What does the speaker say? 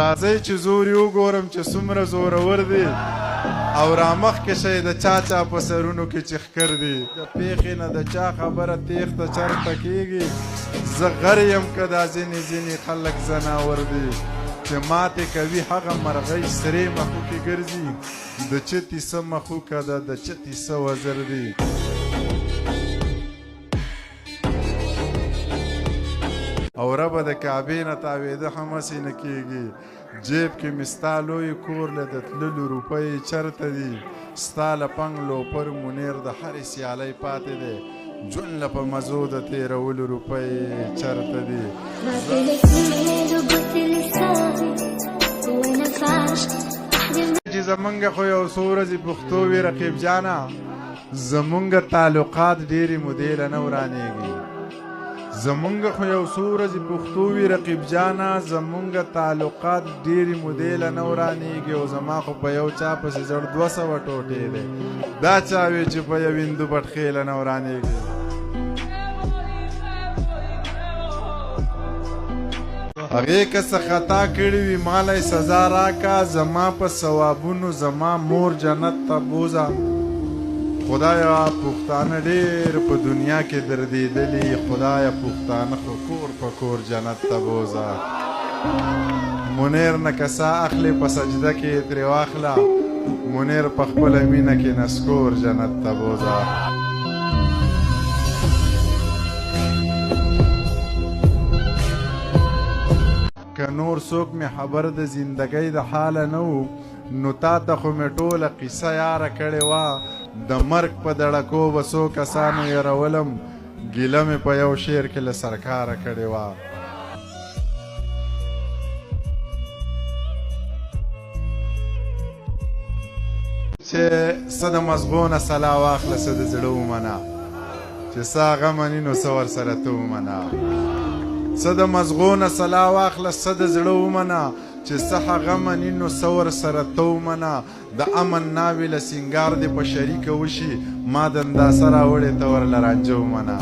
راځئ چې زور یې وګورم چې څومره زورور دی او رامخکې شئ د چا چا په سرونو کې چې ښکر دي د پېښې نه د چا خبره تېښته چرته کېږي زه غر یم که دا ځینې ځینې خلک ځناور دي چې ماتې کوي هغه مرغۍ سرې مخوکې ګرځي د چتي څه مخوکه ده د چتي څه وزر دي او ربه د کعبې نه تاوېده هم هسې نه کېږي جیب کې مې ستا لوی کور له د تللو روپۍ چرته دي ستا له پنګ لوپر منیر د هرې سیالۍ پاتې دی ژوند له په مزو د تېرولو روپۍ چرته دي چې زمونږ خو یو څو ورځې پښتو وي رقیب جانه زمونږ تعلقات ډېرې مودې له نه ورانېږي زمونږ خو یو څو ورځې پښتو وي رقیب جانه زمونږ تعلقات ډېرې مودې له نه ورانېږي او زما خو په یو چا پسې زړ 200 ټوټې دی دا چا وی چې په یو هندو بټخې له نه ورانېږي هغې که څه خطا کړي وي مالی سزا راکه زما په ثوابونو زما مور جنت ته بوزه خدایا پښتانه ډېر په دنیا کې دردېدلي خدایا پښتانه خو کور په کور جنت ته بوزه منیر نه کسا اخلي په سجده کې ترې واخله منیر په خپله مینه کې نسکور جنت ته بوزه که نور څوک مې خبر د زندګۍ د حاله نه و نو تا ته خو مې ټوله قصه یاره کړې وه د مرګ په دړکو به څو کسانو یرولم ګیله مې په یو شعر کې له سرکاره کړې وه چې څه د مزغو نه سلا واخله څه د زړه ومنه چې څه هغه مني نو څه ورسره ته ومنه څه د مزغو نه سلا واخله څه د زړه ومنه چې څه هغه مني نو څه ورسره ته ومنه د امن ناوې له سینګار دې په شریکه وشي ما دنداسه راوړې ته ورله رانجه ومنه